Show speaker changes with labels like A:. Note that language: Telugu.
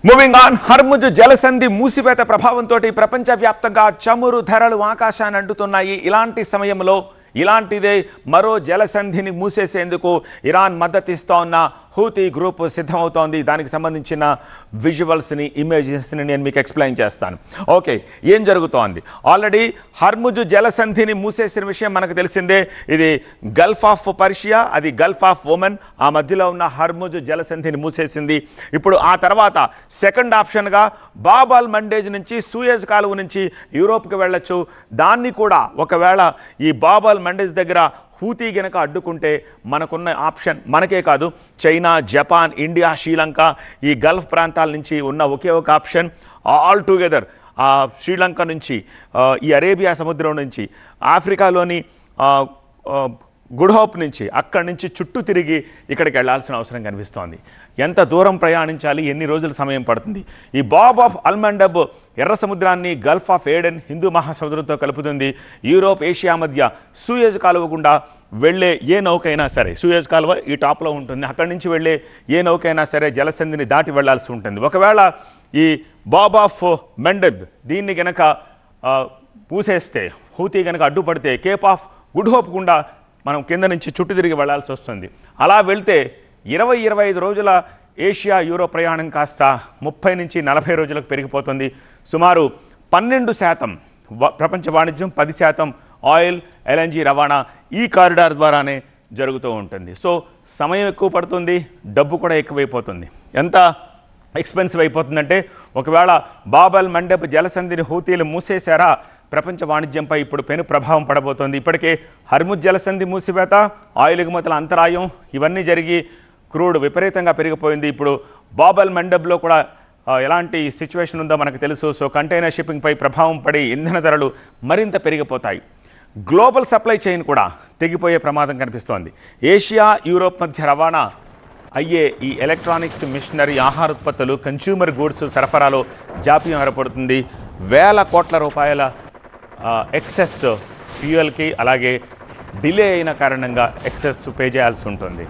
A: మూవింగ్ ఆన్, హర్ముజ్ జలసంధి మూసివేత ప్రభావంతో ప్రపంచవ్యాప్తంగా చమురు ధరలు ఆకాశాన్ని అంటుతున్నాయి. ఇలాంటి సమయంలో ఇలాంటిదే మరో జలసంధిని మూసేసేందుకు ఇరాన్ మద్దతిస్తూ ఉన్న హూతీ గ్రూప్ సిద్ధమవుతోంది. దానికి సంబంధించిన విజువల్స్ని, ఇమేజెస్ని నేను మీకు ఎక్స్ప్లెయిన్ చేస్తాను. ఓకే, ఏం జరుగుతోంది? ఆల్రెడీ హర్ముజ్ జలసంధిని మూసేసిన విషయం మనకు తెలిసిందే. ఇది గల్ఫ్ ఆఫ్ పర్షియా, అది గల్ఫ్ ఆఫ్ ఒమన్, ఆ మధ్యలో ఉన్న హర్ముజ్ జలసంధిని మూసేసింది. ఇప్పుడు ఆ తర్వాత సెకండ్ ఆప్షన్గా బాబ్ అల్ మండేజ్ నుంచి, సూయజ్ కాలువ నుంచి యూరోప్కి వెళ్ళొచ్చు. దాన్ని కూడా ఒకవేళ ఈ బాబ్ అల్ మండేజ్ దగ్గర హూతీ గనక అడ్డుకుంటే మనకున్న ఆప్షన్, మనకే కాదు, చైనా, జపాన్, ఇండియా, శ్రీలంక, ఈ గల్ఫ్ ప్రాంతాల నుంచి ఉన్న ఒకే ఒక ఆప్షన్ ఆల్ టుగెదర్ శ్రీలంక నుంచి, ఈ అరేబియా సముద్రం నుంచి, ఆఫ్రికాలోని గుడ్ హోప్ నుంచి, అక్కడి నుంచి చుట్టూ తిరిగి ఇక్కడికి వెళ్లాల్సిన అవసరం కనిపిస్తోంది. ఎంత దూరం ప్రయాణించాలి, ఎన్ని రోజుల సమయం పడుతుంది? ఈ బాబ్ ఆఫ్ అల్మండబ్ ఎర్ర సముద్రాన్ని గల్ఫ్ ఆఫ్ ఏడెన్ హిందూ మహాసముద్రంతో కలుపుతుంది. యూరోప్, ఏషియా మధ్య సూయజ్ కాలువ గుండా వెళ్ళే ఏ నౌకైనా సరే, సూయజ్ కాలువ ఈ టాప్లో ఉంటుంది, అక్కడి నుంచి వెళ్ళే ఏ నౌకైనా సరే జలసంధిని దాటి వెళ్లాల్సి ఉంటుంది. ఒకవేళ ఈ బాబ్ ఆఫ్ మండబ్ దీన్ని గనక పూసేస్తే, హూతీ గనక అడ్డుపడితే, కేప్ ఆఫ్ గుడ్ హోప్ గుండా మనం కింద నుంచి చుట్టూ తిరిగి వెళ్లాల్సి వస్తుంది. అలా వెళ్తే 20-25 రోజుల ఏషియా యూరోప్ ప్రయాణం కాస్త 30 నుంచి 40 రోజులకు పెరిగిపోతుంది. సుమారు 12% ప్రపంచ వాణిజ్యం, 10% ఆయిల్, ఎల్ఎన్జీ రవాణా ఈ కారిడార్ ద్వారానే జరుగుతూ ఉంటుంది. సో సమయం ఎక్కువ పడుతుంది, డబ్బు కూడా ఎక్కువైపోతుంది. ఎంత ఎక్స్పెన్సివ్ అయిపోతుందంటే, ఒకవేళ బాబ్ అల్ మండబ్ జలసంధిని హూతీలు మూసేశారా, ప్రపంచ వాణిజ్యంపై ఇప్పుడు పెను ప్రభావం పడబోతోంది. ఇప్పటికే హర్ముజ్ జలసంధి మూసివేత, ఆయిల్ ఎగుమతుల అంతరాయం ఇవన్నీ జరిగి క్రూడ్ విపరీతంగా పెరిగిపోయింది. ఇప్పుడు బాబ్ అల్ మండబ్లో కూడా ఎలాంటి సిచ్యువేషన్ ఉందో మనకు తెలుసు. సో కంటైనర్ షిప్పింగ్పై ప్రభావం పడి ఇంధన ధరలు మరింత పెరిగిపోతాయి. గ్లోబల్ సప్లై చైన్ కూడా తెగిపోయే ప్రమాదం కనిపిస్తోంది. ఏషియా, యూరోప్ మధ్య రవాణా అయ్యే ఈ ఎలక్ట్రానిక్స్, మిషనరీ, ఆహార ఉత్పత్తులు, కన్స్యూమర్ గూడ్స్ సరఫరాలో జాప్యం ఏర్పడుతుంది. వేల కోట్ల రూపాయల ఎక్సెస్ ఫ్యూయల్కి, అలాగే డిలే అయిన కారణంగా ఎక్సెస్ పే చేయాల్సి ఉంటుంది.